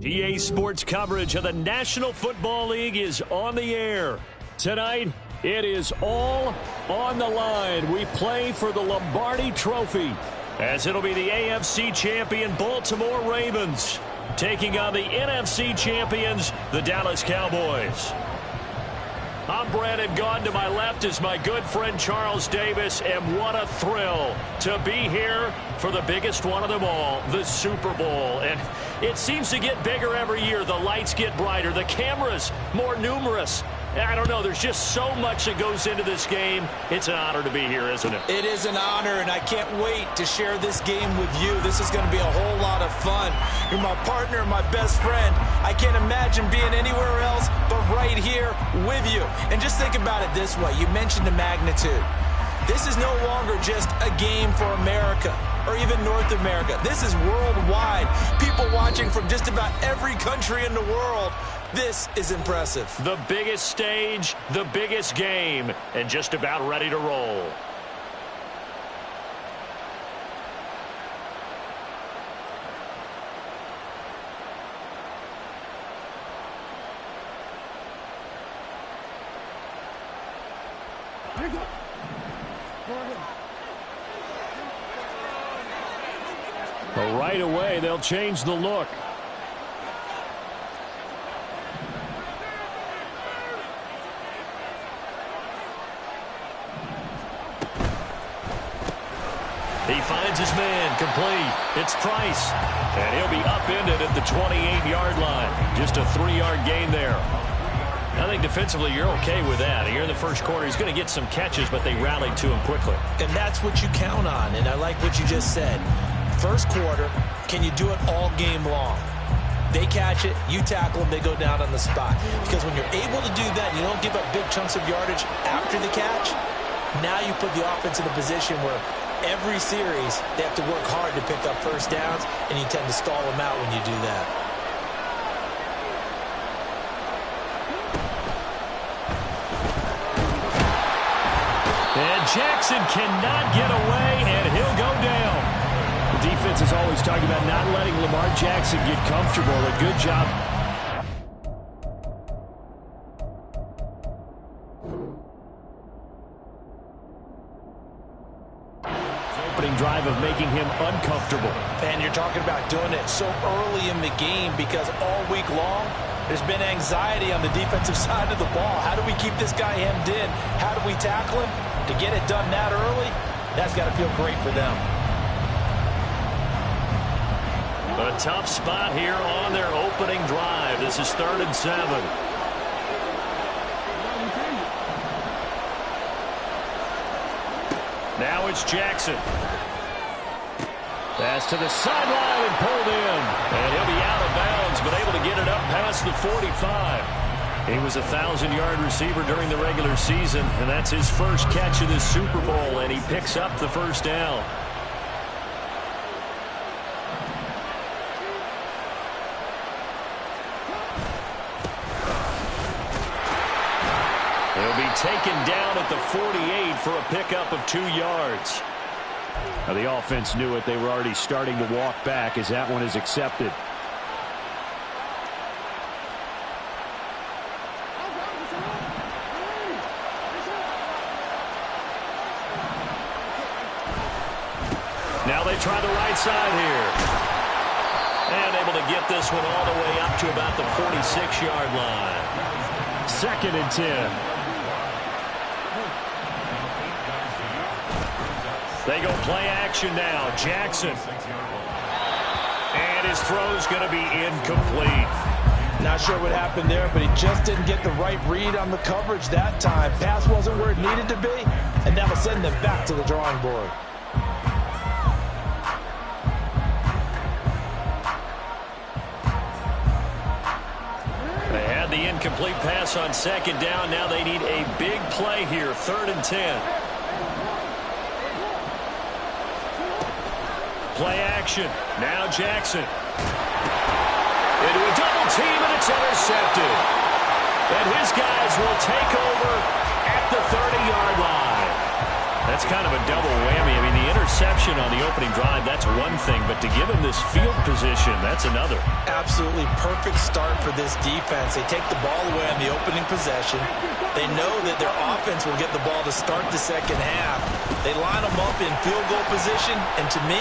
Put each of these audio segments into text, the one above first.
EA Sports coverage of the National Football League is on the air. Tonight, it is all on the line. We play for the Lombardi Trophy, as it'll be the AFC champion Baltimore Ravens taking on the NFC champions, the Dallas Cowboys. I'm Brandon Gaudin. To my left is my good friend Charles Davis, and what a thrill to be here for the biggest one of them all, the Super Bowl. And it seems to get bigger every year. The lights get brighter, the cameras more numerous. I don't know, there's just so much that goes into this game. It's an honor to be here, isn't it? It is an honor, and I can't wait to share this game with you. This is going to be a whole lot of fun. You're my partner, my best friend. I can't imagine being anywhere else but right here with you. And just think about it this way. You mentioned the magnitude. This is no longer just a game for America or even North America. This is worldwide. People watching from just about every country in the world. This is impressive. The biggest stage, the biggest game, and just about ready to roll. Well, right away, they'll change the look. He finds his man, complete. It's Price. And he'll be upended at the 28-yard line. Just a 3-yard gain there. I think defensively you're okay with that. Here in the first quarter, he's going to get some catches, but they rallied to him quickly. And that's what you count on, and I like what you just said. First quarter, can you do it all game long? They catch it, you tackle them, they go down on the spot. Because when you're able to do that, you don't give up big chunks of yardage after the catch, now you put the offense in a position where every series, they have to work hard to pick up first downs, and you tend to stall them out when you do that. And Jackson cannot get away, and he'll go down. The defense is always talking about not letting Lamar Jackson get comfortable. A good job. Drive of making him uncomfortable. And you're talking about doing it so early in the game because all week long there's been anxiety on the defensive side of the ball. How do we keep this guy hemmed in? How do we tackle him? To get it done that early, that's got to feel great for them. A tough spot here on their opening drive. This is 3rd and 7. Now it's Jackson. Pass to the sideline and pulled in. And he'll be out of bounds, but able to get it up past the 45. He was a 1,000-yard receiver during the regular season, and that's his first catch of this Super Bowl, and he picks up the first down. He'll be taken down at the 48 for a pickup of 2 yards. Now the offense knew it. They were already starting to walk back as that one is accepted. Now they try the right side here. And able to get this one all the way up to about the 46-yard line. 2nd and 10. They go play action now. Jackson. And his throw's going to be incomplete. Not sure what happened there, but he just didn't get the right read on the coverage that time. Pass wasn't where it needed to be, and that will send them back to the drawing board. They had the incomplete pass on 2nd down. Now they need a big play here. 3rd and 10. Play action. Now Jackson. Into a double team, and it's intercepted. And his guys will take over at the 30-yard line. That's kind of a double whammy. I mean, the interception on the opening drive, that's one thing, but to give him this field position, that's another. Absolutely perfect start for this defense. They take the ball away on the opening possession. They know that their offense will get the ball to start the second half. They line them up in field goal position, and to me,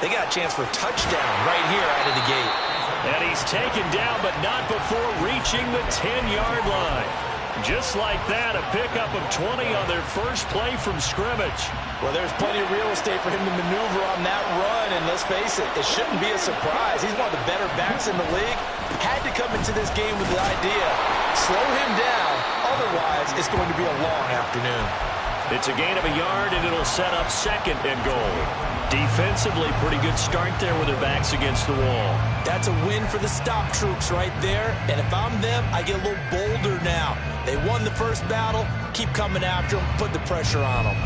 they got a chance for a touchdown right here out of the gate. And he's taken down, but not before reaching the 10-yard line. Just like that, a pickup of 20 on their first play from scrimmage. Well, there's plenty of real estate for him to maneuver on that run, and let's face it, it shouldn't be a surprise. He's one of the better backs in the league. Had to come into this game with the idea, slow him down, otherwise it's going to be a long afternoon. It's a gain of a yard, and it'll set up second and goal. Defensively, pretty good start there with their backs against the wall. That's a win for the stop troops right there, and if I'm them, I get a little bolder now. They won the first battle, keep coming after them, put the pressure on them.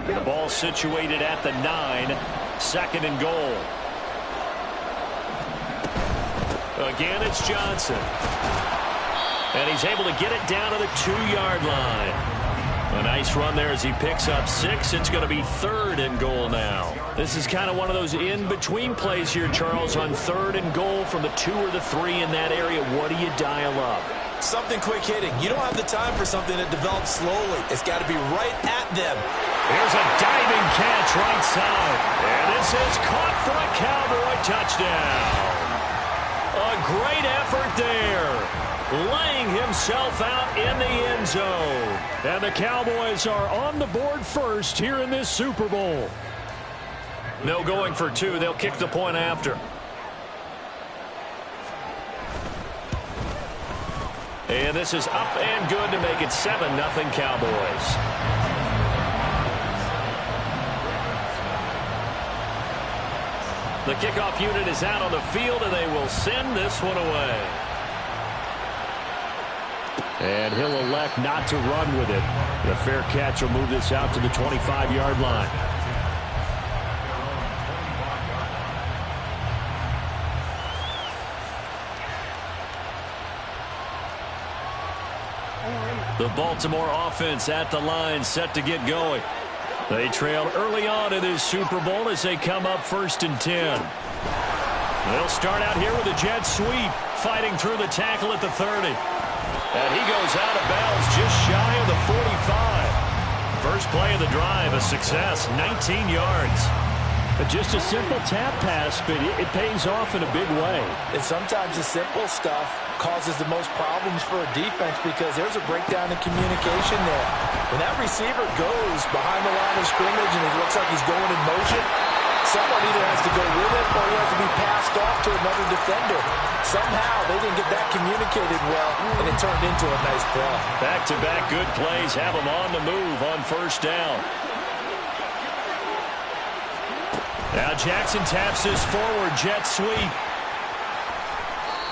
The ball situated at the 9, second and goal. Again, it's Johnson. And he's able to get it down to the 2-yard line. A nice run there as he picks up 6. It's going to be third and goal now. This is kind of one of those in-between plays here, Charles, on third and goal from the 2 or the 3 in that area. What do you dial up? Something quick hitting. You don't have the time for something that develops slowly. It's got to be right at them. Here's a diving catch right side. And this is caught for a Cowboy touchdown. A great effort there. Laying himself out in the end zone. And the Cowboys are on the board first here in this Super Bowl. No going for 2. They'll kick the point after. And this is up and good to make it 7-0 Cowboys. The kickoff unit is out on the field, and they will send this one away. And he'll elect not to run with it. The fair catch will move this out to the 25-yard line. The Baltimore offense at the line, set to get going. They trailed early on in this Super Bowl as they come up 1st and 10. They'll start out here with a jet sweep, fighting through the tackle at the 30. And he goes out of bounds just shy of the 45. First play of the drive, a success, 19 yards. But just a simple tap pass, but it pays off in a big way. And sometimes the simple stuff causes the most problems for a defense because there's a breakdown in communication there. When that receiver goes behind the line of scrimmage and it looks like he's going in motion, someone either has to go with it or he has to be passed off to another defender. Somehow they didn't get that communicated well, and it turned into a nice play. Back-to-back good plays have them on the move on first down. Now Jackson taps this forward jet sweep.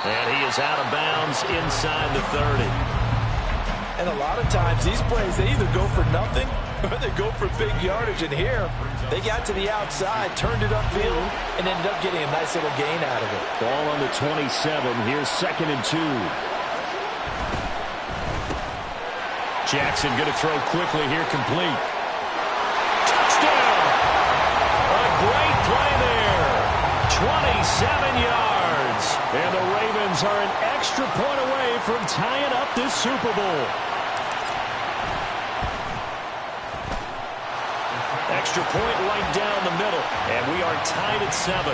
And he is out of bounds inside the 30. And a lot of times these plays, they either go for nothing or they go for big yardage. And here, they got to the outside, turned it upfield, and ended up getting a nice little gain out of it. Ball on the 27. Here's 2nd and 2. Jackson going to throw quickly here, complete. Touchdown! A great play there. 27 yards. And the Ravens are an extra point away from tying up this Super Bowl. Extra point right down the middle. And we are tied at 7.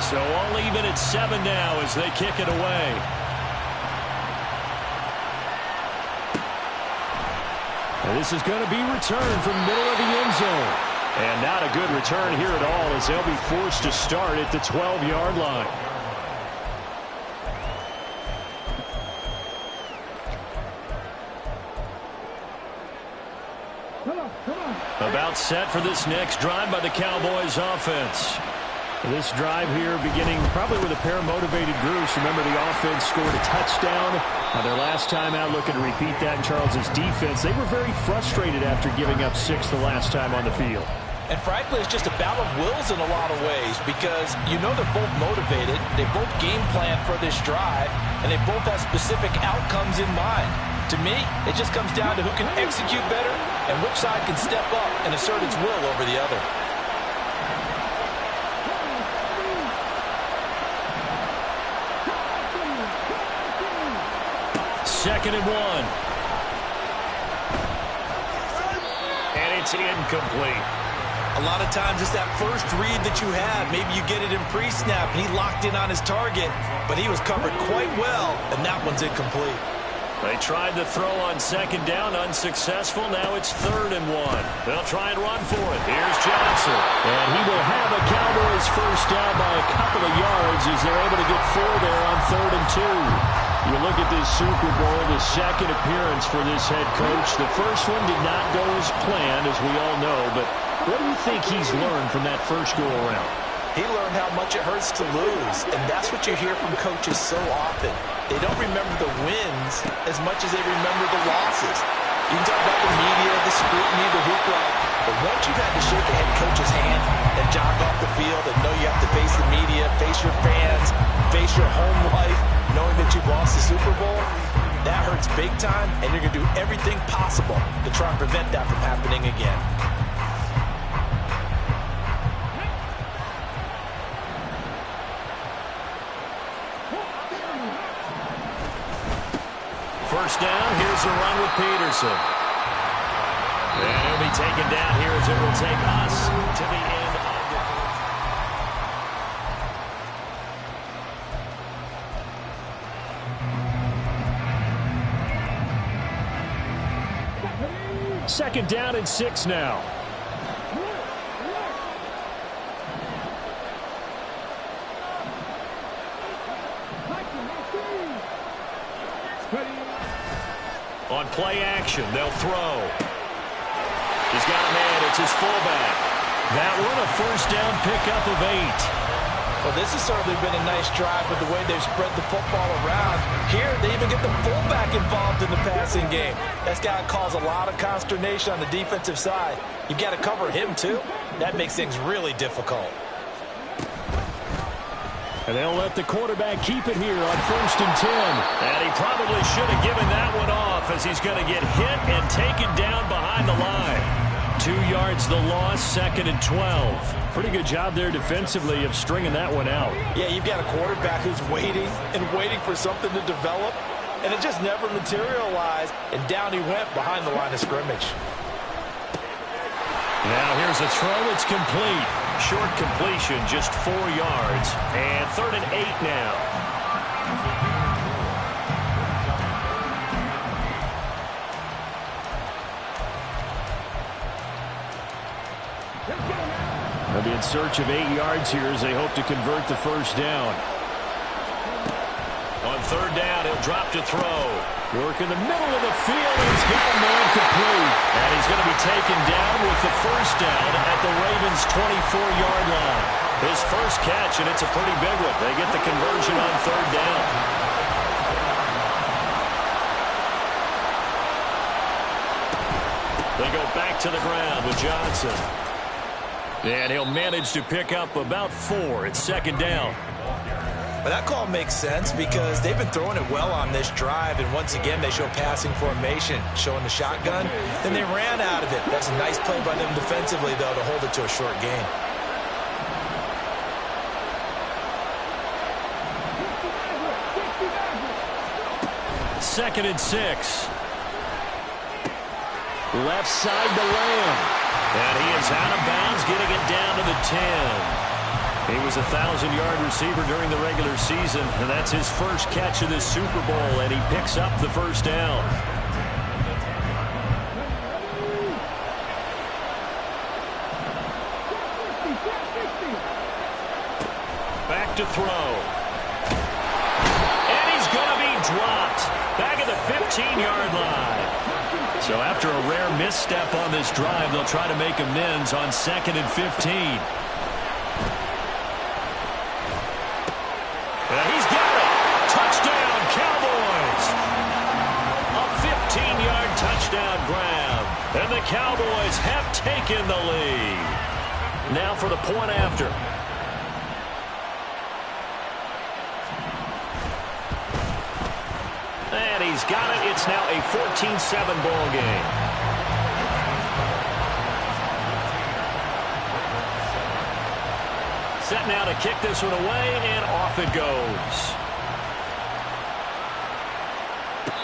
So all even at 7 now as they kick it away. And this is going to be returned from the middle of the end zone. And not a good return here at all as they'll be forced to start at the 12-yard line. About set for this next drive by the Cowboys offense. This drive here beginning probably with a pair of motivated groups. Remember, the offense scored a touchdown. Their last time out, looking to repeat that in Charles's defense. They were very frustrated after giving up 6 the last time on the field. And frankly, it's just a battle of wills in a lot of ways because you know they're both motivated, they both game plan for this drive, and they both have specific outcomes in mind. To me, it just comes down to who can execute better and which side can step up and assert its will over the other. Second and 1. And it's incomplete. A lot of times it's that first read that you have. Maybe you get it in pre-snap, and he locked in on his target, but he was covered quite well, and that one's incomplete. They tried to throw on second down, unsuccessful. Now it's 3rd and 1. They'll try and run for it. Here's Johnson. And he will have a Cowboys first down by a couple of yards as they're able to get 4 there on 3rd and 2. You look at this Super Bowl, the second appearance for this head coach. The first one did not go as planned, as we all know, but what do you think he's learned from that first go-around? He learned how much it hurts to lose, and that's what you hear from coaches so often. They don't remember the wins as much as they remember the losses. You can talk about the media, the scrutiny, the hoopla, but once you've had to shake a head coach's hand and jog off the field and know you have to face the media, face your fans, face your home life, knowing that you've lost the Super Bowl, that hurts big time, and you're going to do everything possible to try and prevent that from happening again. First down, here's a run with Peterson. And he'll be taken down here as it will take us to the end of the... Second down and 6 now. On play action, they'll throw. He's got a man. It's his fullback. That one a first down pickup of 8. Well, this has certainly been a nice drive with the way they've spread the football around. Here, they even get the fullback involved in the passing game. That's got to cause a lot of consternation on the defensive side. You've got to cover him, too. That makes things really difficult. And they'll let the quarterback keep it here on 1st and 10. And he probably should have given that one off as he's going to get hit and taken down behind the line. 2 yards the loss, 2nd and 12. Pretty good job there defensively of stringing that one out. Yeah, you've got a quarterback who's waiting and waiting for something to develop, and it just never materialized, and down he went behind the line of scrimmage. Now here's a throw. It's complete. Short completion, just 4 yards. And 3rd and 8 now. They'll be in search of 8 yards here as they hope to convert the first down. On 3rd down, he'll drop to throw. Work in the middle of the field. He's got a man complete. And he's going to be taken down with the first down at the Ravens' 24-yard line. His first catch, and it's a pretty big one. They get the conversion on 3rd down. They go back to the ground with Johnson. And he'll manage to pick up about 4. It's 2nd down. But that call makes sense because they've been throwing it well on this drive, and once again they show passing formation, showing the shotgun. Then they ran out of it. That's a nice play by them defensively, though, to hold it to a short gain. Second and 6. Left side to Lamb. And he is out of bounds, getting it down to the 10. He was a 1,000-yard receiver during the regular season, and that's his first catch of this Super Bowl, and he picks up the first down. Back to throw. And he's going to be dropped back at the 15-yard line. So after a rare misstep on this drive, they'll try to make amends on 2nd and 15. And he's got it. Touchdown, Cowboys. A 15-yard touchdown grab. And the Cowboys have taken the lead. Now for the point after. And he's got it. It's now a 14-7 ball game. Set now to kick this one away, and off it goes.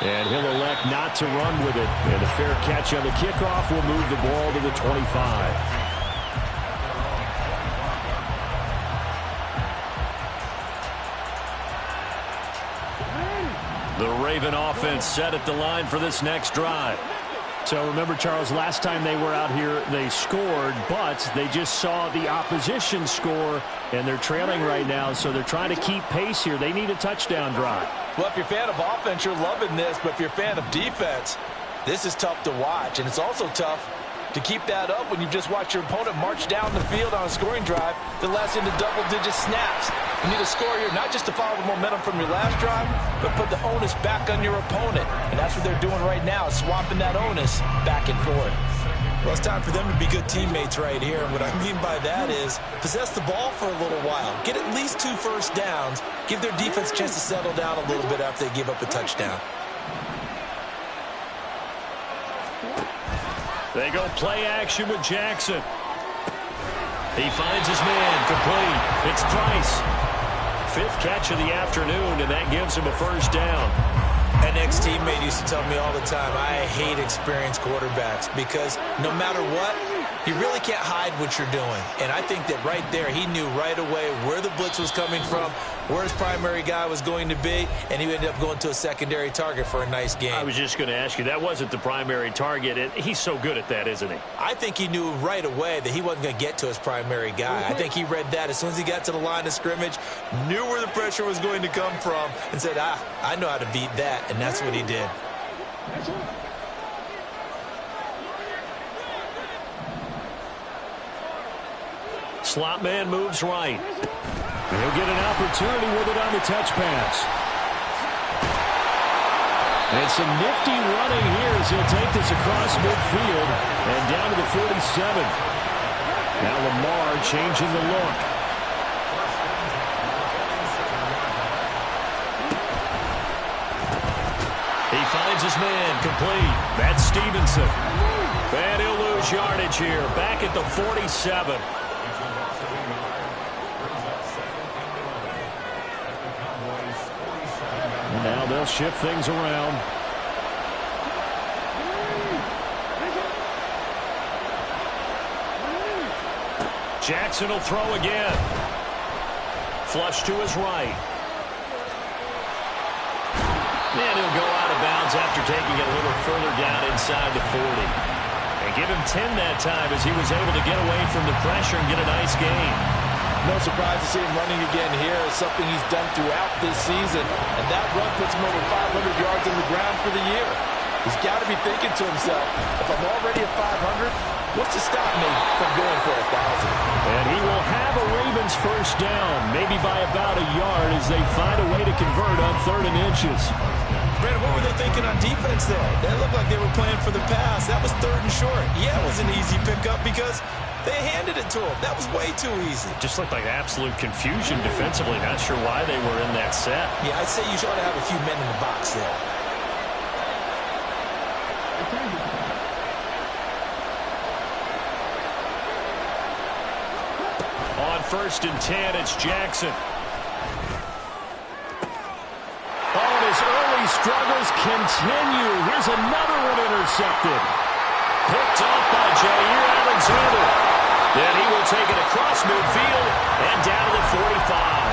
And he'll elect not to run with it. And a fair catch on the kickoff will move the ball to the 25. The Raven offense set at the line for this next drive. So remember, Charles, last time they were out here, they scored, but they just saw the opposition score, and they're trailing right now, so they're trying to keep pace here. They need a touchdown drive. Well, if you're a fan of offense, you're loving this, but if you're a fan of defense, this is tough to watch, and it's also tough to keep that up when you've just watched your opponent march down the field on a scoring drive that lasts into double-digit snaps. You need a score here, not just to follow the momentum from your last drive, but put the onus back on your opponent. And that's what they're doing right now, swapping that onus back and forth. Well, it's time for them to be good teammates right here. And what I mean by that is possess the ball for a little while. Get at least 2 first downs. Give their defense a chance to settle down a little bit after they give up a touchdown. They go play action with Jackson. He finds his man, complete. It's Price. 5th catch of the afternoon, and that gives him a first down. An ex-teammate used to tell me all the time, I hate experienced quarterbacks because no matter what, you really can't hide what you're doing. And I think that right there, he knew right away where the blitz was coming from, where his primary guy was going to be, and he ended up going to a secondary target for a nice game. I was just going to ask you, that wasn't the primary target. He's so good at that, isn't he? I think he knew right away that he wasn't going to get to his primary guy. I think he read that as soon as he got to the line of scrimmage, knew where the pressure was going to come from, and said, I know how to beat that, and that's what he did. Slot man moves right. He'll get an opportunity with it on the touch pass. And some nifty running here as he'll take this across midfield and down to the 47. Now Lamar changing the look. He finds his man, complete. That's Stevenson. And he'll lose yardage here, back at the 47. Now they'll shift things around. Jackson will throw again. Flush to his right. And he'll go out of bounds after taking it a little further down inside the 40. And give him 10 that time as he was able to get away from the pressure and get a nice gain. No surprise to see him running again here. It's something he's done throughout this season. And that run puts him over 500 yards on the ground for the year. He's got to be thinking to himself, if I'm already at 500, what's to stop me from going for 1,000? And he will have a Ravens first down, maybe by about a yard as they find a way to convert on 3rd and inches. Brandon, what were they thinking on defense there? That looked like they were playing for the pass. That was 3rd and short. Yeah, it was an easy pickup because they handed it to him. That was way too easy. Just looked like absolute confusion defensively. Not sure why they were in that set. Yeah, I'd say you should have a few men in the box there. On 1st and 10, it's Jackson. Oh, and his early struggles continue. Here's another one intercepted. Picked off by Jair Alexander. Then he will take it across midfield and down to the 45.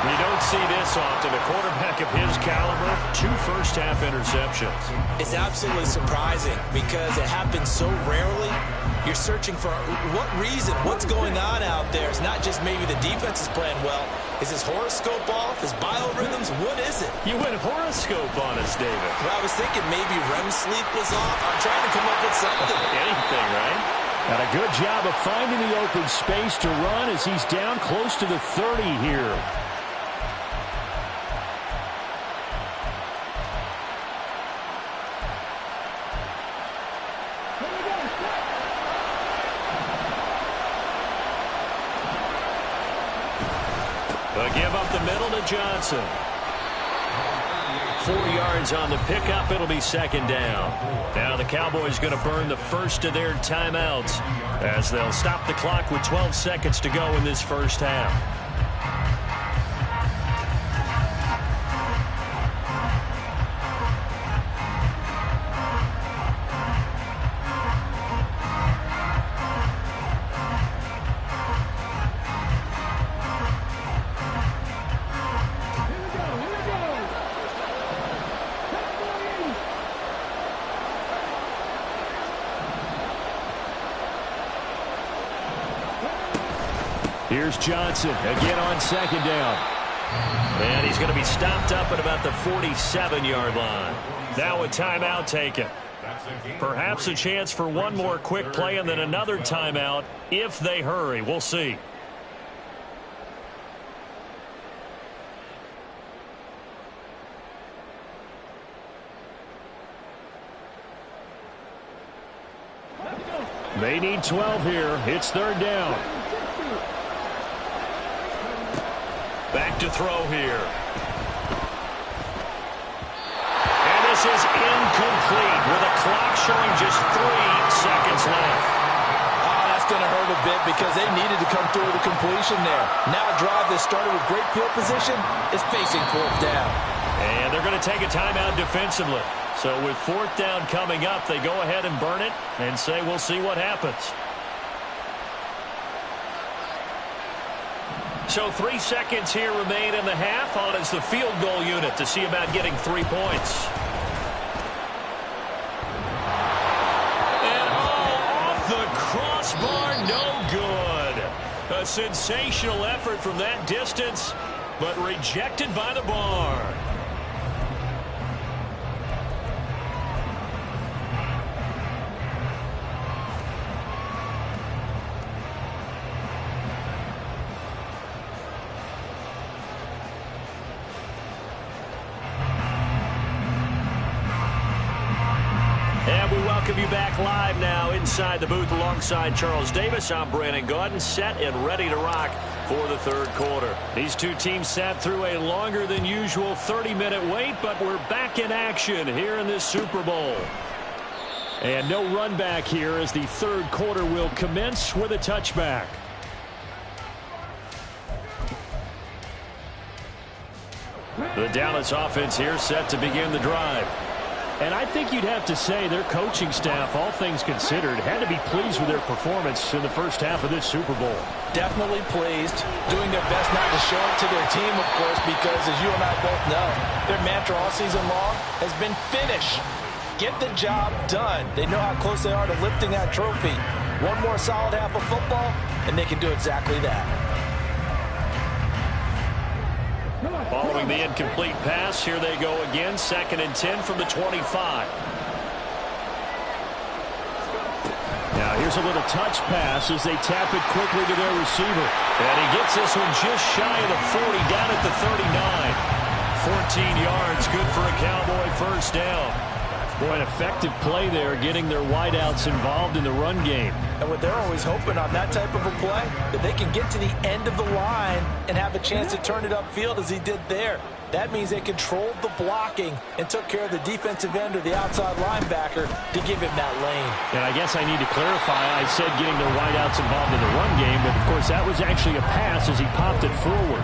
You don't see this often. A quarterback of his caliber, 2 first-half interceptions. It's absolutely surprising because it happens so rarely. You're searching for what reason, what's going on out there. It's not just maybe the defense is playing well. Is his horoscope off? His biorhythms? What is it? You went horoscope on us, David. Well, I was thinking maybe REM sleep was off. I'm trying to come up with something. Anything, right? Got a good job of finding the open space to run as he's down close to the 30 here. A give up the middle to Johnson. 4 yards on the pickup. It'll be second down. Now the Cowboys going to burn the first of their timeouts as they'll stop the clock with 12 seconds to go in this first half. Here's Johnson again on second down. And he's going to be stopped up at about the 47-yard line. Now a timeout taken. Perhaps a chance for one more quick play and then another timeout if they hurry. We'll see. They need 12 here. It's third down. Back to throw here. And this is incomplete with a clock showing just 3 seconds left. Oh, that's going to hurt a bit because they needed to come through with a completion there. Now a drive that started with great field position is facing fourth down. And they're going to take a timeout defensively. So with fourth down coming up, they go ahead and burn it and say we'll see what happens. So 3 seconds here remain in the half. On is the field goal unit to see about getting 3 points. And off the crossbar, no good. A sensational effort from that distance, but rejected by the bar. You back live now inside the booth alongside Charles Davis. I'm Brandon Gaudin, set and ready to rock for the third quarter. These two teams sat through a longer than usual 30-minute wait, but we're back in action here in this Super Bowl. And no run back here as the third quarter will commence with a touchback. The Dallas offense here set to begin the drive. And I think you'd have to say their coaching staff, all things considered, had to be pleased with their performance in the first half of this Super Bowl. Definitely pleased, doing their best not to show it to their team, of course, because as you and I both know, their mantra all season long has been finish. Get the job done. They know how close they are to lifting that trophy. One more solid half of football, and they can do exactly that. Following the incomplete pass, here they go again. 2nd and 10 from the 25. Now here's a little touch pass as they tap it quickly to their receiver. And he gets this one just shy of the 40, down at the 39. 14 yards, good for a Cowboy first down. Boy, an effective play there, getting their wideouts involved in the run game. And what they're always hoping on that type of a play, that they can get to the end of the line and have a chance to turn it upfield as he did there. That means they controlled the blocking and took care of the defensive end or the outside linebacker to give him that lane. And I guess I need to clarify, I said getting their wideouts involved in the run game, but of course that was actually a pass as he popped it forward.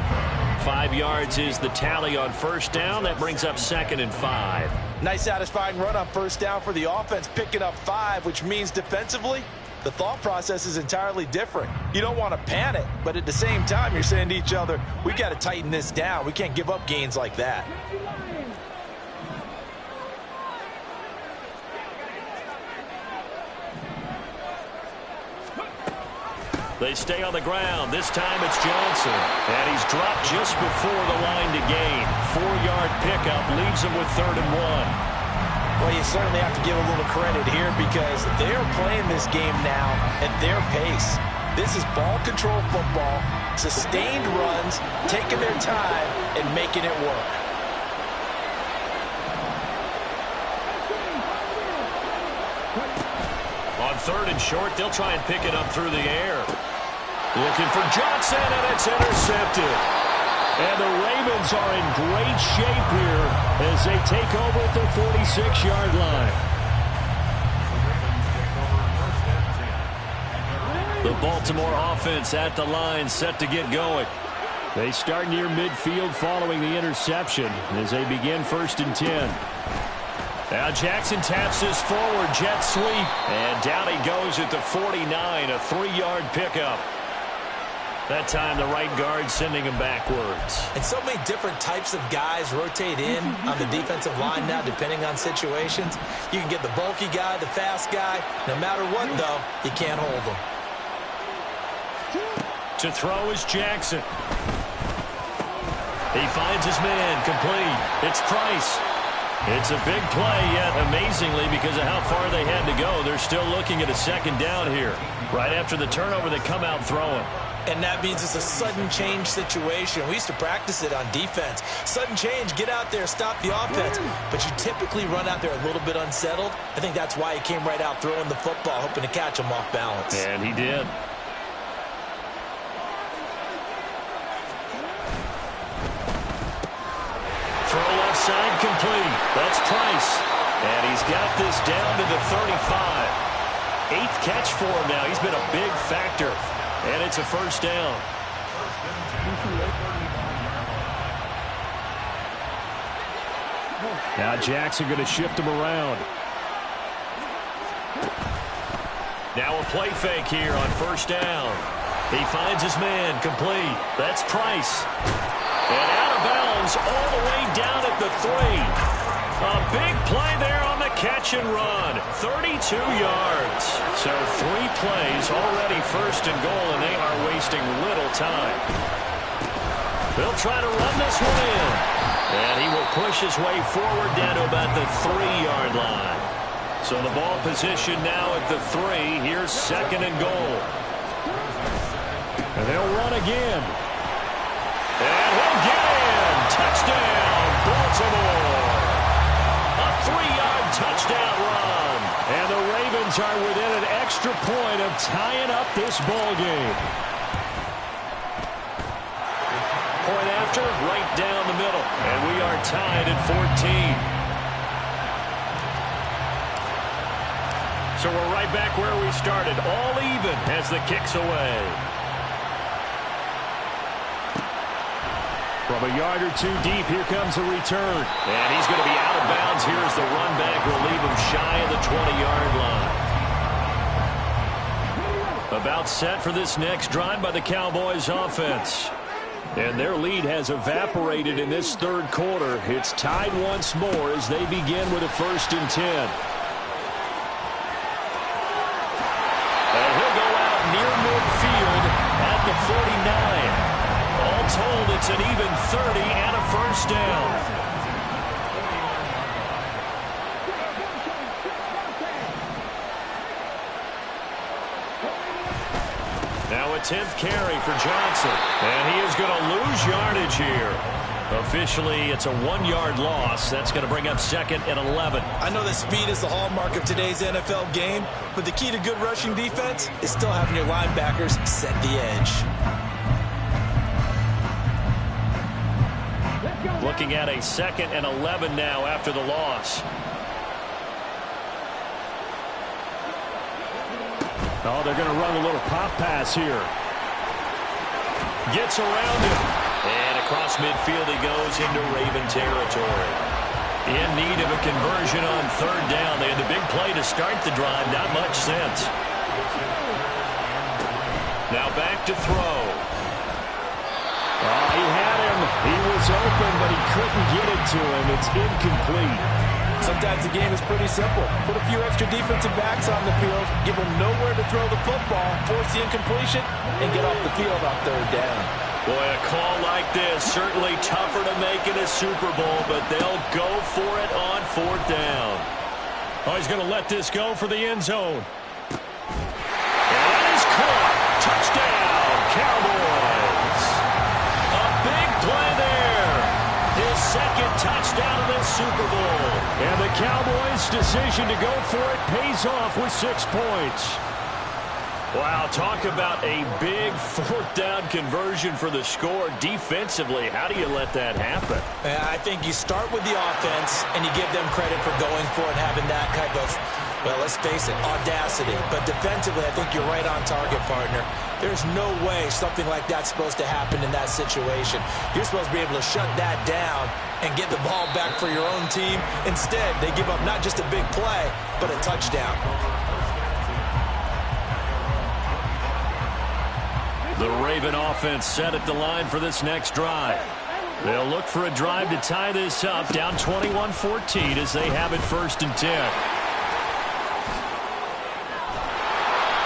5 yards is the tally on first down. That brings up 2nd and 5. Nice satisfying run on first down for the offense, picking up 5, which means defensively, the thought process is entirely different. You don't want to panic, but at the same time, you're saying to each other, we got to tighten this down. We can't give up gains like that. They stay on the ground. This time it's Johnson. And he's dropped just before the line to gain. 4-yard pickup leaves him with 3rd and 1. Well, you certainly have to give a little credit here because they're playing this game now at their pace. This is ball control football, sustained runs, taking their time and making it work. On 3rd and short, they'll try and pick it up through the air. Looking for Johnson, and it's intercepted. And the Ravens are in great shape here as they take over at their 46-yard line. The Baltimore offense at the line, set to get going. They start near midfield following the interception as they begin 1st and 10. Now Jackson taps this forward, jet sweep, and down he goes at the 49, a 3-yard pickup. That time the right guard sending him backwards. And so many different types of guys rotate in on the defensive line now depending on situations. You can get the bulky guy, the fast guy. No matter what, though, you can't hold them. To throw is Jackson. He finds his man, complete. It's Price. It's a big play, yet amazingly, because of how far they had to go, they're still looking at a 2nd down here. Right after the turnover, they come out throwing. And that means it's a sudden change situation. We used to practice it on defense. Sudden change, get out there, stop the offense. But you typically run out there a little bit unsettled. I think that's why he came right out throwing the football, hoping to catch him off balance. And he did. Throw left side complete. That's Price. And he's got this down to the 35. 8th catch for him now. He's been a big factor. And it's a 1st down. Now Jackson going to shift him around. Now a play fake here on 1st down. He finds his man, complete. That's Price. And out of bounds all the way down at the 3. A big play there on the catch and run. 32 yards. So 3 plays already 1st and goal, and they are wasting little time. They'll try to run this one in. And he will push his way forward down to about the 3-yard line. So the ball position now at the 3. Here's 2nd and goal. And they'll run again. And he'll get in. Touchdown, Baltimore. A 3-yard touchdown run. And the Ravens are within an extra point of tying up this ball game. Point after, right down the middle. And we are tied at 14. So we're right back where we started. All even as the kick's away. From a yard or 2 deep, here comes the return. And he's going to be out of bounds here as the run back will leave him shy of the 20-yard line. About set for this next drive by the Cowboys offense. And their lead has evaporated in this 3rd quarter. It's tied once more as they begin with a 1st and 10. And he'll go out near midfield at the 49. All told, it's an even 30 and a 1st down. Now a 10th carry for Johnson. And he is going to lose yardage here. Officially, it's a 1-yard loss. That's going to bring up 2nd and 11. I know that speed is the hallmark of today's NFL game, but the key to good rushing defense is still having your linebackers set the edge. Looking at a 2nd and 11 now after the loss. Oh, they're going to run a little pop pass here. Gets around him. And across midfield he goes into Raven territory. In need of a conversion on 3rd down. They had the big play to start the drive. Not much sense. Now back to throw. Oh, he had him. He was open, but he couldn't get it to him. It's incomplete. Sometimes the game is pretty simple. Put a few extra defensive backs on the field, give them nowhere to throw the football, force the incompletion, and get off the field on 3rd down. Boy, a call like this, certainly tougher to make in a Super Bowl, but they'll go for it on 4th down. Oh, he's going to let this go for the end zone. And that is caught. Touchdown, Cowboys. A big play there. His 2nd touchdown of this Super Bowl. And the Cowboys' decision to go for it pays off with 6 points. Wow, talk about a big fourth down conversion for the score. Defensively, how do you let that happen? I think you start with the offense, and you give them credit for going for it, having that type of, well, let's face it, audacity. But defensively, I think you're right on target, partner. There's no way something like that's supposed to happen in that situation. You're supposed to be able to shut that down and get the ball back for your own team. Instead, they give up not just a big play, but a touchdown. The Raven offense set at the line for this next drive. They'll look for a drive to tie this up, down 21-14 as they have it 1st and 10.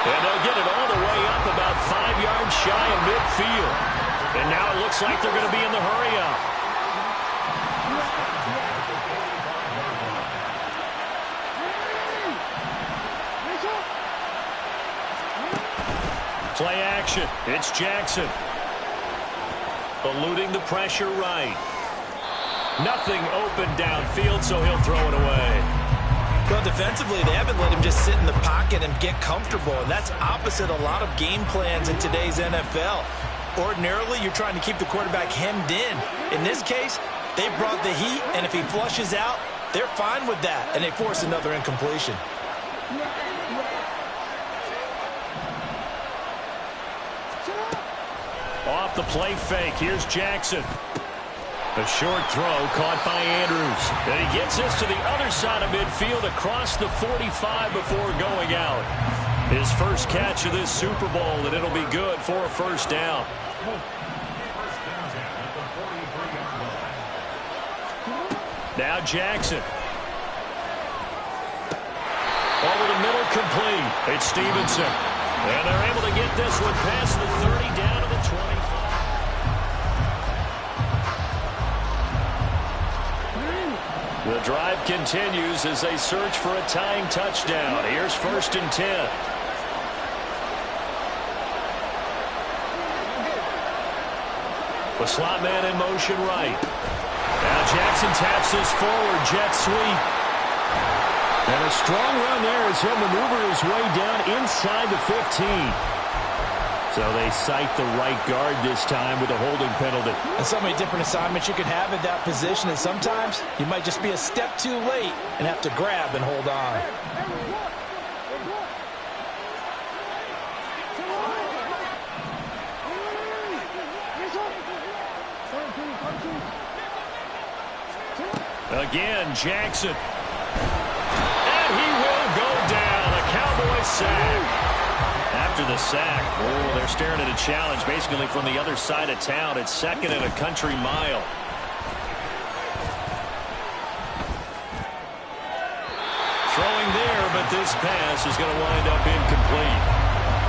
And they'll get it all the way up about 5 yards shy of midfield. And now it looks like they're going to be in the hurry-up. Play action. It's Jackson. Eluding the pressure right. Nothing open downfield, so he'll throw it away. Well, defensively, they haven't let him just sit in the pocket and get comfortable, and that's opposite a lot of game plans in today's NFL. Ordinarily, you're trying to keep the quarterback hemmed in. In this case, they brought the heat, and if he flushes out, they're fine with that, and they force another incompletion. Off the play fake, here's Jackson. A short throw caught by Andrews. And he gets this to the other side of midfield across the 45 before going out. His first catch of this Super Bowl, and it'll be good for a 1st down. Now Jackson. Over the middle, complete. It's Stevenson. And they're able to get this one past the 30 down to the 25. The drive continues as they search for a tying touchdown. Here's 1st and 10. The slot man in motion right. Now Jackson taps this forward, jet sweep. And a strong run there as he'll maneuver his way down inside the 15. So they cite the right guard this time with a holding penalty. And so many different assignments you can have in that position, and sometimes you might just be a step too late and have to grab and hold on. Again, Jackson. And he will go down. A Cowboys sack. After the sack, oh, they're staring at a challenge basically from the other side of town. It's 2nd and a country mile. Throwing there, but this pass is going to wind up incomplete.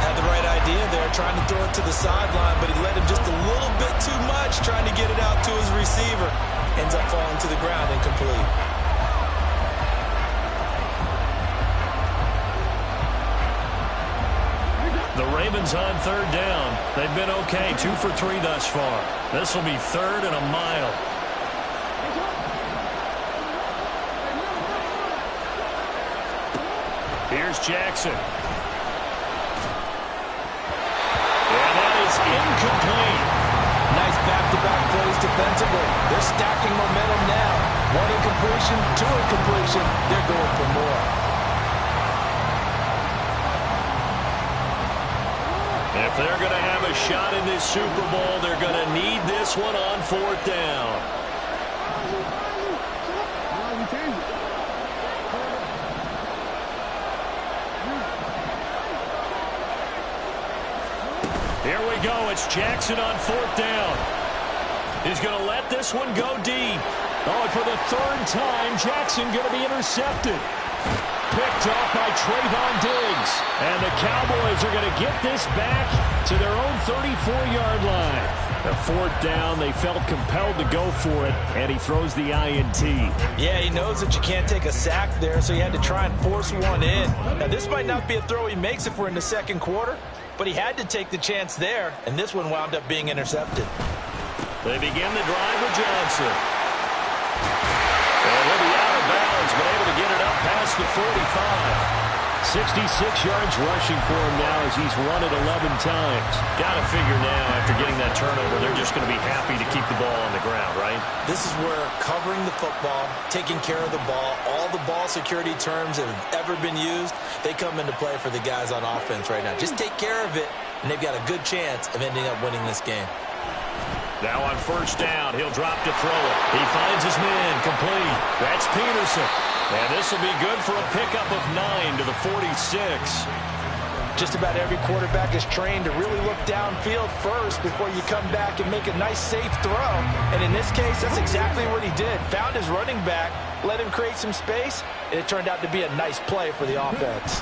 Had the right idea there, trying to throw it to the sideline, but he led him just a little bit too much, trying to get it out to his receiver. Ends up falling to the ground, incomplete. The Ravens on 3rd down. They've been okay, 2 for 3 thus far. This will be 3rd and a mile. Here's Jackson. And that is incomplete. Nice back-to-back plays defensively. They're stacking momentum now. 1 incompletion, 2 incompletion. They're going for more. If they're going to have a shot in this Super Bowl, they're going to need this one on 4th down. Here we go. It's Jackson on 4th down. He's going to let this one go deep. Oh, and for the 3rd time, Jackson going to be intercepted. Picked off by Trayvon Diggs. And the Cowboys are going to get this back to their own 34-yard line. The 4th down, they felt compelled to go for it, and he throws the INT. Yeah, he knows that you can't take a sack there, so he had to try and force one in. Now, this might not be a throw he makes if we're in the 2nd quarter, but he had to take the chance there, and this one wound up being intercepted. They begin the drive with Johnson. And he'll be out of bounds, but able to get it up past the 45. 66 yards rushing for him now as he's run it 11 times. Got to figure now, after getting that turnover, they're just going to be happy to keep the ball on the ground, right? This is where covering the football, taking care of the ball, all the ball security terms that have ever been used, they come into play for the guys on offense right now. Just take care of it, and they've got a good chance of ending up winning this game. Now on first down, he'll drop to throw it. He finds his man, complete. That's Peterson. And this will be good for a pickup of 9 to the 46. Just about every quarterback is trained to really look downfield first before you come back and make a nice, safe throw. And in this case, that's exactly what he did. Found his running back, let him create some space, and it turned out to be a nice play for the offense.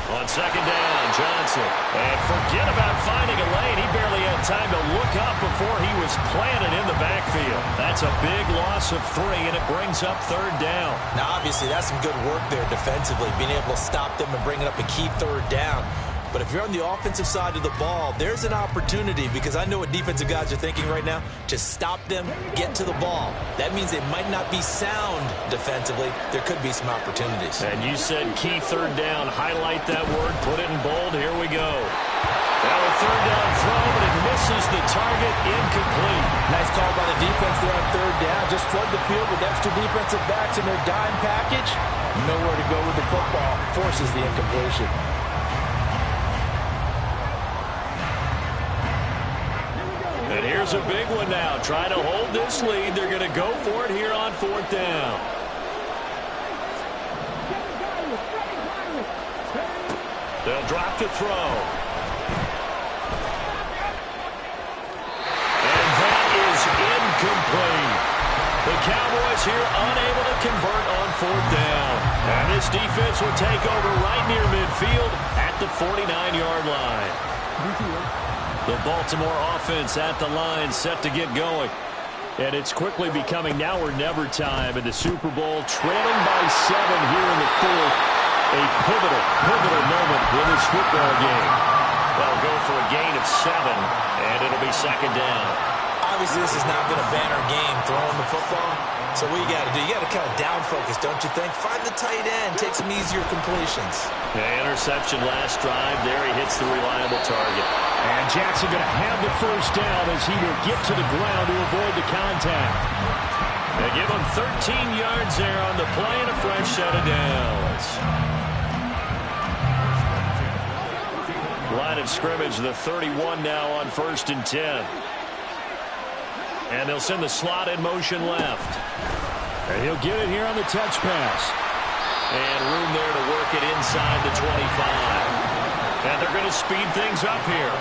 On second down, Johnson. And forget about finding a lane. He barely had time to look up before he was planted in the backfield. That's a big loss of 3, and it brings up third down. Now, obviously, that's some good work there defensively, being able to stop them and bring it up a key third down. But if you're on the offensive side of the ball, there's an opportunity, because I know what defensive guys are thinking right now. Just stop them, get to the ball. That means they might not be sound defensively. There could be some opportunities. And you said key third down. Highlight that word. Put it in bold. Here we go. Now a third down throw, but it misses the target. Incomplete. Nice call by the defense there on third down. Just flood the field with extra defensive backs in their dime package. Nowhere to go with the football. Forces the incompletion. And here's a big one now. Try to hold this lead. They're going to go for it here on fourth down. They'll drop to throw. And that is incomplete. The Cowboys here unable to convert on fourth down. And this defense will take over right near midfield at the 49-yard line. The Baltimore offense at the line, set to get going. And it's quickly becoming now or never time in the Super Bowl, trailing by 7 here in the fourth. A pivotal moment in this football game. They'll go for a gain of 7, and it'll be second down. Obviously, this has not been a banner game throwing the football. So what you got to do, you got to kind of down focus, don't you think? Find the tight end, take some easier completions. Yeah, interception last drive. There he hits the reliable target. And Jackson going to have the first down as he will get to the ground to avoid the contact. They give him 13 yards there on the play and a fresh set of downs. Line of scrimmage, the 31 now on 1st and 10. And they'll send the slot in motion left. And he'll get it here on the touch pass. And room there to work it inside the 25. And they're going to speed things up here.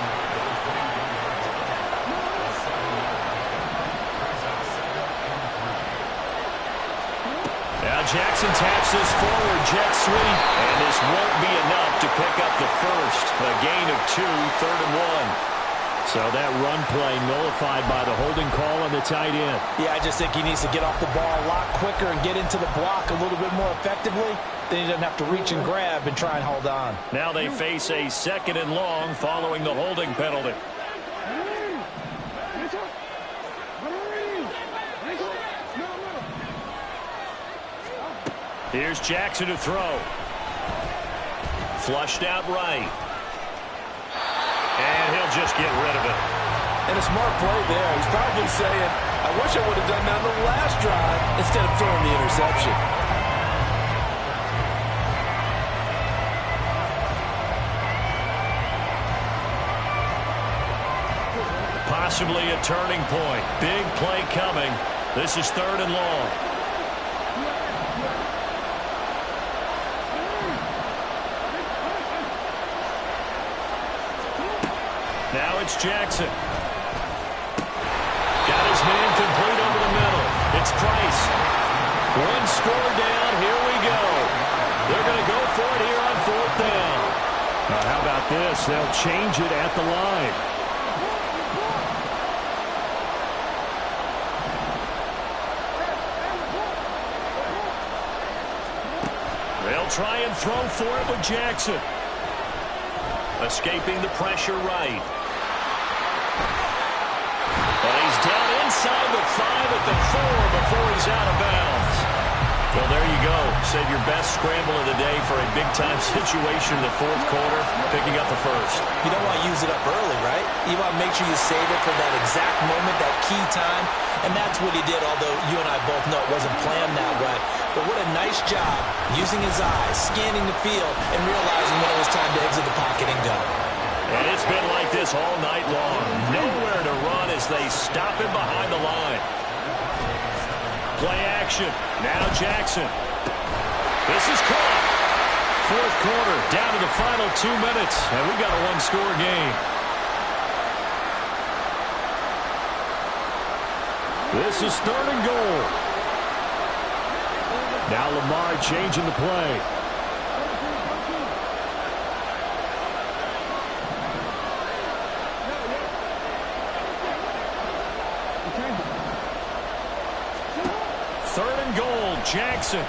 Now Jackson taps this forward, jet sweep. And this won't be enough to pick up the first. A gain of 2, 3rd and 1. So that run play nullified by the holding call on the tight end. Yeah, I just think he needs to get off the ball a lot quicker and get into the block a little bit more effectively. Then he doesn't have to reach and grab and try and hold on. Now they face a 2nd and long following the holding penalty. Here's Jackson to throw. Flushed out right. And he'll just get rid of it. And a smart play there. He's probably saying, I wish I would have done that on the last drive instead of throwing the interception. Possibly a turning point. Big play coming. This is 3rd and long. Now it's Jackson. Got his man complete over the middle. It's Price. One score down. Here we go. They're going to go for it here on 4th down. Now how about this? They'll change it at the line. They'll try and throw for it with Jackson. Escaping the pressure right. And he's down inside the 5 at the 4 before he's out of bounds. Well, there you go. Save your best scramble of the day for a big-time situation in the fourth quarter, picking up the first. You don't want to use it up early, right? You want to make sure you save it for that exact moment, that key time, and that's what he did, although you and I both know it wasn't planned that way. But what a nice job using his eyes, scanning the field, and realizing when it was time to exit the pocket and go. And it's been like this all night long. Nowhere to run as they stop him behind the line. Play action. Now Jackson. This is caught. Fourth quarter, down to the final 2 minutes, and we've got a one-score game. This is third and goal. Now Lamar changing the play. Third and goal, Jackson.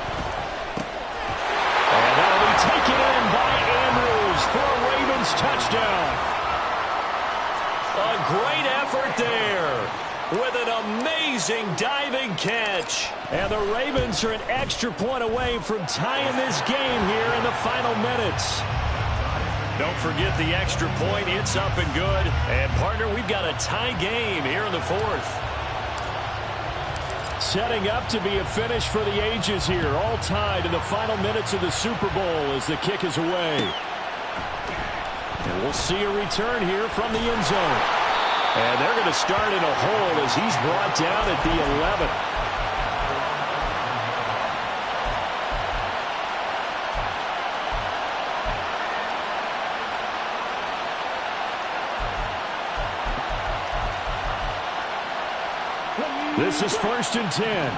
And that'll be taken in by Andrews for a Ravens touchdown. A great effort there with an amazing diving catch. And the Ravens are an extra point away from tying this game here in the final minutes. Don't forget the extra point. It's up and good. And, partner, we've got a tie game here in the fourth. Setting up to be a finish for the ages here. All tied in the final minutes of the Super Bowl as the kick is away. And we'll see a return here from the end zone. And they're going to start in a hole as he's brought down at the 11. This is 1st and 10.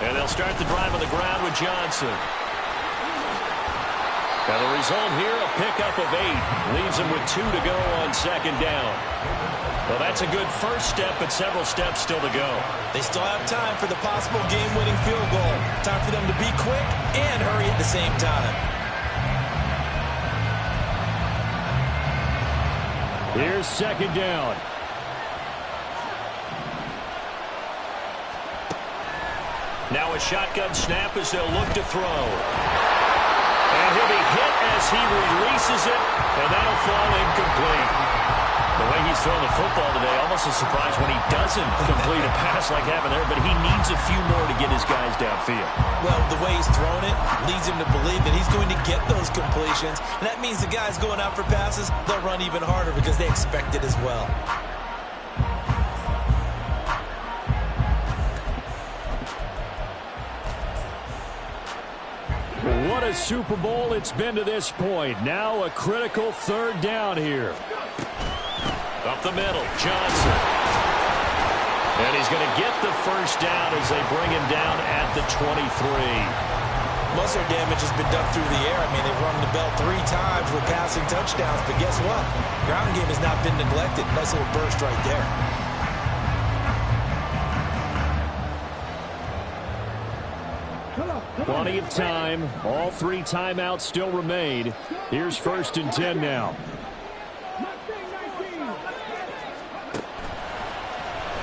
And they'll start the drive on the ground with Johnson. And the result here, a pickup of 8. Leaves him with 2 to go on second down. Well, that's a good first step, but several steps still to go. They still have time for the possible game-winning field goal. Time for them to be quick and hurry at the same time. Here's second down. Now a shotgun snap as they'll look to throw. And he'll be hit as he releases it, and that'll fall incomplete. The way he's throwing the football today, almost a surprise when he doesn't complete a pass like happened there, but he needs a few more to get his guys downfield. Well, the way he's thrown it leads him to believe that he's going to get those completions, and that means the guys going out for passes, they'll run even harder because they expect it as well. What a Super Bowl it's been to this point. Now a critical third down here. Up the middle, Johnson. And he's going to get the first down as they bring him down at the 23. Most of their damage has been done through the air. I mean, they've rung the bell 3 times with passing touchdowns, but guess what? Ground game has not been neglected. Nice little burst right there. Plenty of time. All 3 timeouts still remain. Here's 1st and 10 now.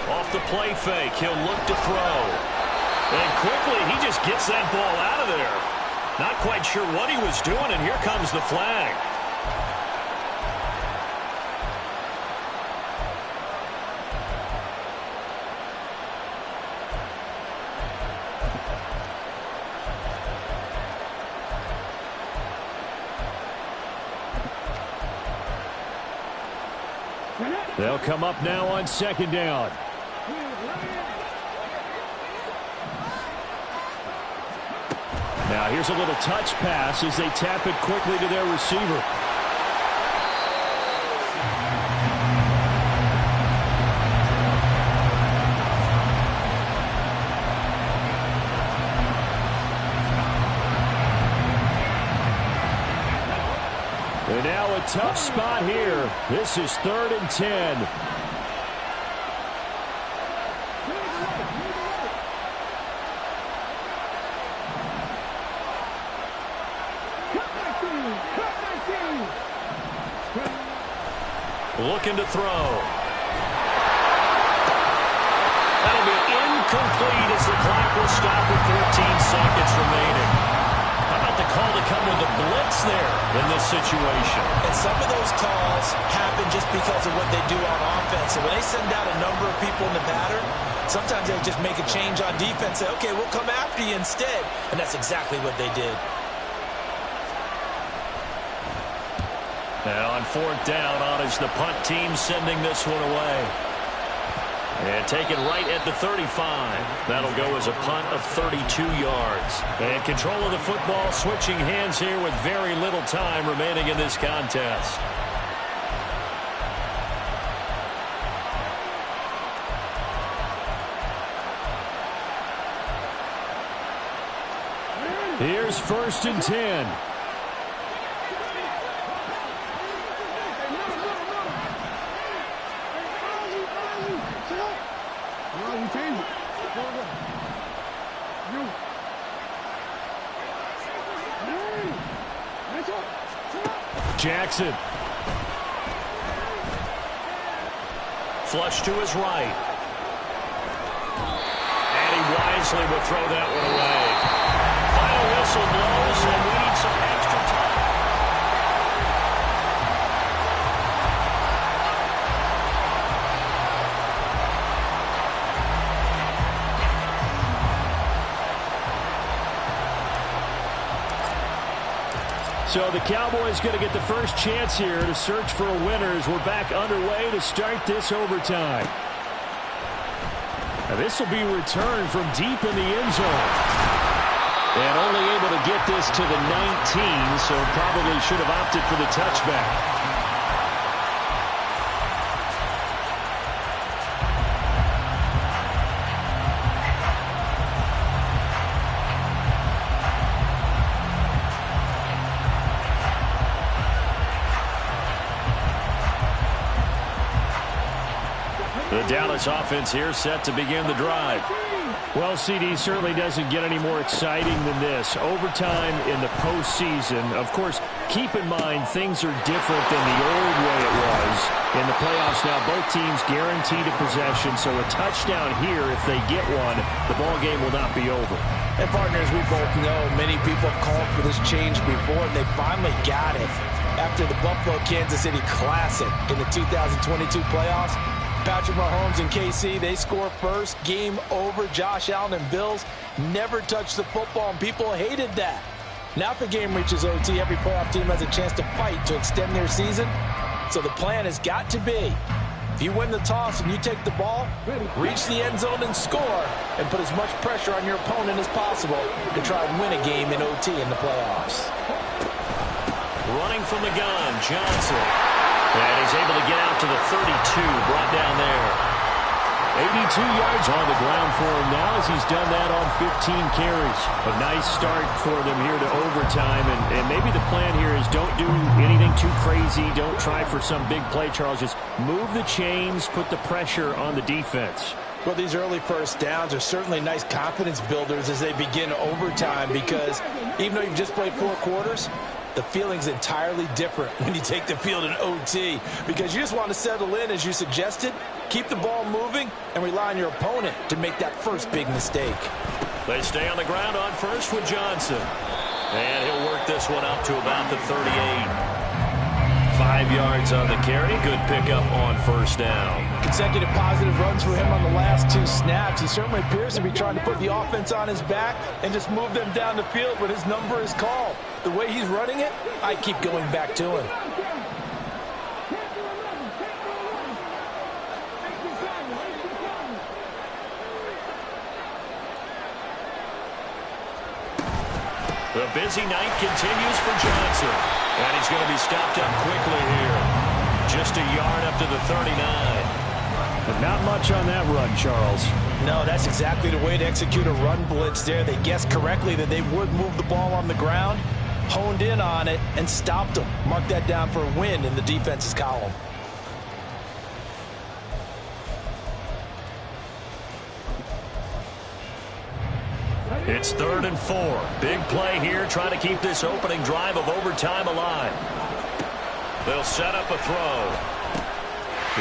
Off the play fake, he'll look to throw. And quickly, he just gets that ball out of there. Not quite sure what he was doing, and here comes the flag. They'll come up now on second down. Now here's a little touch pass as they tap it quickly to their receiver. And now a tough spot here. This is 3rd and 10. Looking to throw. That'll be incomplete as the clock will stop with 14 seconds remaining. How about the call to come with a blitz there in this situation? And some of those calls happen just because of what they do on offense. And when they send out a number of people in the pattern, sometimes they just make a change on defense. Say, okay, we'll come after you instead. And that's exactly what they did. And on fourth down, on is the punt team sending this one away. And taken right at the 35. That'll go as a punt of 32 yards. And control of the football switching hands here with very little time remaining in this contest. Here's 1st and 10. Jackson. Flush to his right. And he wisely will throw that one away. Final whistle blows, and we need some extra time. So the Cowboys going to get the first chance here to search for a winner as we're back underway to start this overtime. Now this will be returned from deep in the end zone. And only able to get this to the 19, so probably should have opted for the touchback. The Dallas offense here set to begin the drive. Well, CD certainly doesn't get any more exciting than this. Overtime in the postseason. Of course, keep in mind things are different than the old way it was. In the playoffs now, both teams guaranteed a possession, so a touchdown here, if they get one, the ball game will not be over. And partners, we both know many people have called for this change before, and they finally got it. After the Buffalo-Kansas City Classic in the 2022 playoffs, Patrick Mahomes and KC, they score first. Game over. Josh Allen and Bills never touched the football, and people hated that. Now if the game reaches OT, every playoff team has a chance to fight to extend their season. So the plan has got to be, if you win the toss and you take the ball, reach the end zone and score, and put as much pressure on your opponent as possible to try and win a game in OT in the playoffs. Running from the gun, Johnson. And he's able to get out to the 32, brought down there. 82 yards on the ground for him now as he's done that on 15 carries. A nice start for them here to overtime, and maybe the plan here is don't do anything too crazy. Don't try for some big play, Charles. Just move the chains, put the pressure on the defense. Well, these early first downs are certainly nice confidence builders as they begin overtime, because even though you've just played 4 quarters, the feeling's entirely different when you take the field in OT, because you just want to settle in, as you suggested, keep the ball moving, and rely on your opponent to make that first big mistake. They stay on the ground on first with Johnson. And he'll work this one up to about the 38. 5 yards on the carry. Good pickup on first down. Consecutive positive runs for him on the last 2 snaps. He certainly appears to be trying to put the offense on his back and just move them down the field when his number is called. The way he's running it, I keep going back to him. The busy night continues for Johnson. And he's going to be stopped up quickly here. Just a yard up to the 39. But not much on that run, Charles. No, that's exactly the way to execute a run blitz there. They guessed correctly that they would move the ball on the ground, honed in on it, and stopped them. Mark that down for a win in the defense's column. It's 3rd and 4. Big play here, trying to keep this opening drive of overtime alive. They'll set up a throw.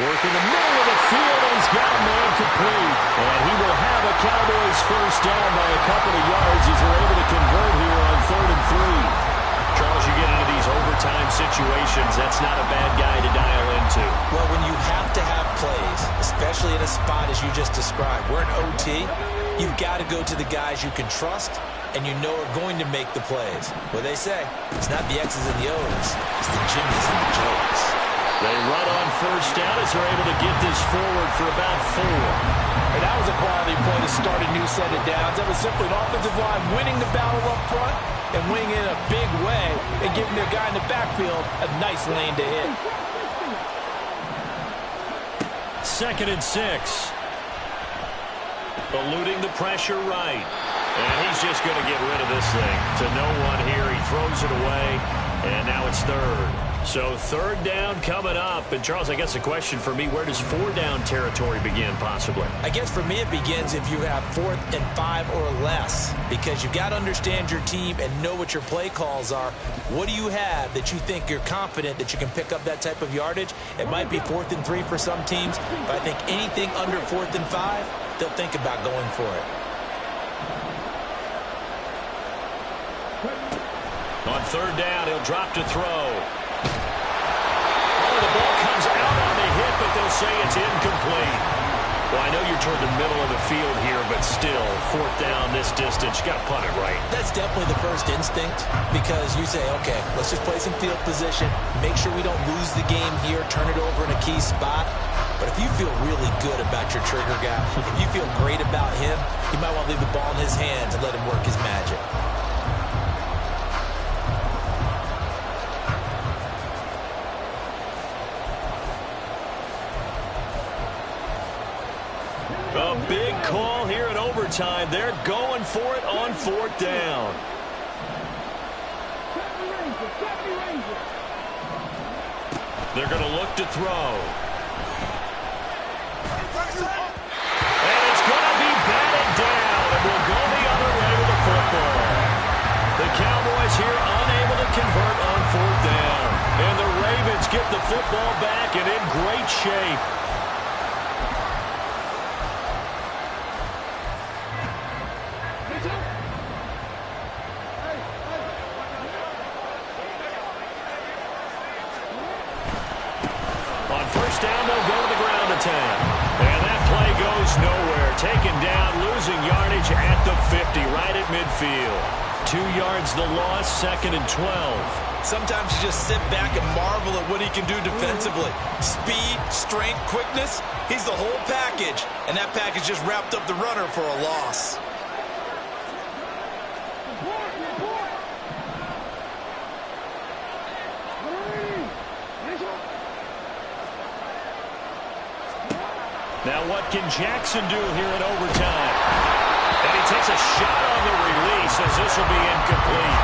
Work in the middle of the field, and he's got a man complete. And he will have a Cowboys first down by a couple of yards as they're able to convert here on 3rd and 3. Charles, you get into these overtime situations, that's not a bad guy to dial into. Well, when you have to have plays, especially in a spot as you just described, we're in OT, you've got to go to the guys you can trust and you know are going to make the plays. What they say, it's not the X's and the O's, it's the Jimmys and the Joes. They run on 1st down as they're able to get this forward for about 4. And that was a quality play to start a new set of downs. That was simply an offensive line winning the battle up front and winning in a big way and giving their guy in the backfield a nice lane to hit. 2nd and 6. Eluding the pressure right. And he's just going to get rid of this thing to no one here. He throws it away, and now it's 3rd. So 3rd down coming up. And, Charles, I guess the question for me, where does 4-down territory begin possibly? I guess for me it begins if you have 4th and 5 or less, because you've got to understand your team and know what your play calls are. What do you have that you think you're confident that you can pick up that type of yardage? It might be 4th and 3 for some teams, but I think anything under 4th and 5, they'll think about going for it. On 3rd down, he'll drop to throw. The ball comes out on the hit, but they'll say it's incomplete. Well, I know you're toward the middle of the field here, but still, 4th down this distance, you got to punt it right. That's definitely the first instinct, because you say, okay, let's just play some field position, make sure we don't lose the game here, turn it over in a key spot. But if you feel really good about your trigger guy, if you feel great about him, you might want to leave the ball in his hands and let him work his magic. A big call here in overtime. They're going for it on 4th down. They're going to look to throw. And it's going to be batted down. And we'll go the other way with the football. The Cowboys here unable to convert on 4th down. And the Ravens get the football back and in great shape. And that play goes nowhere. Taken down, losing yardage at the 50, right at midfield. 2 yards the loss, 2nd and 12. Sometimes you just sit back and marvel at what he can do defensively. Speed, strength, quickness, he's the whole package. And that package just wrapped up the runner for a loss. Now what can Jackson do here in overtime? And he takes a shot on the release as this will be incomplete.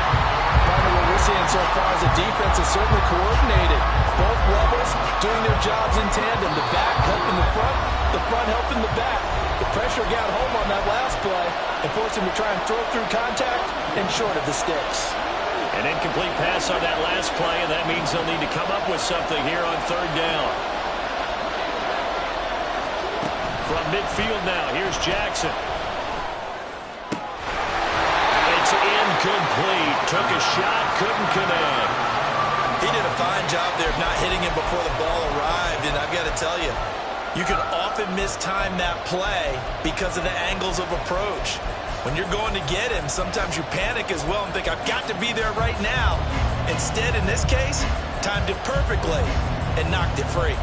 Part of what we're seeing so far is the defense is certainly coordinated. Both levels doing their jobs in tandem. The back helping the front helping the back. The pressure got home on that last play and forced him to try and throw through contact and short of the sticks. An incomplete pass on that last play, and that means they'll need to come up with something here on 3rd down. From midfield now, here's Jackson. It's incomplete. Took a shot, couldn't connect. He did a fine job there of not hitting him before the ball arrived, and I've got to tell you, you can often mistime that play because of the angles of approach. When you're going to get him, sometimes you panic as well and think, I've got to be there right now. Instead, in this case, timed it perfectly and knocked it free.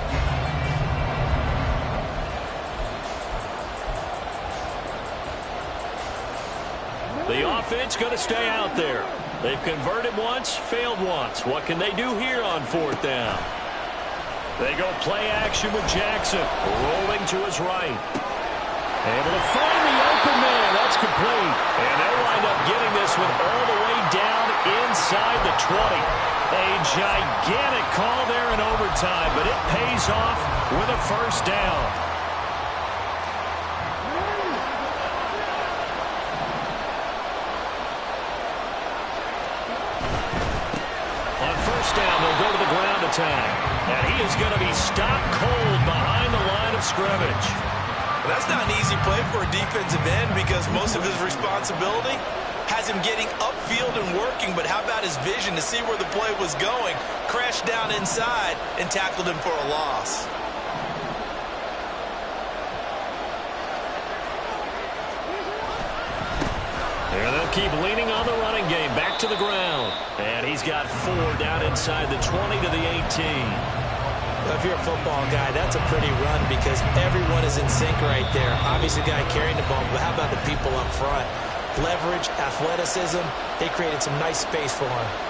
The offense going to stay out there. They've converted once, failed once. What can they do here on 4th down? They go play action with Jackson, rolling to his right. Able to find the open man. That's complete. And they'll wind up getting this one all the way down inside the 20. A gigantic call there in overtime, but it pays off with a 1st down. Down, they'll go to the ground attack. And he is going to be stopped cold behind the line of scrimmage. And that's not an easy play for a defensive end because most of his responsibility has him getting upfield and working, but how about his vision to see where the play was going, crashed down inside, and tackled him for a loss. And they'll keep leaning on the running game. Back to the ground. And he's got 4 down inside the 20 to the 18. Well, if you're a football guy, that's a pretty run because everyone is in sync right there. Obviously, the guy carrying the ball, but how about the people up front? Leverage, athleticism, they created some nice space for him.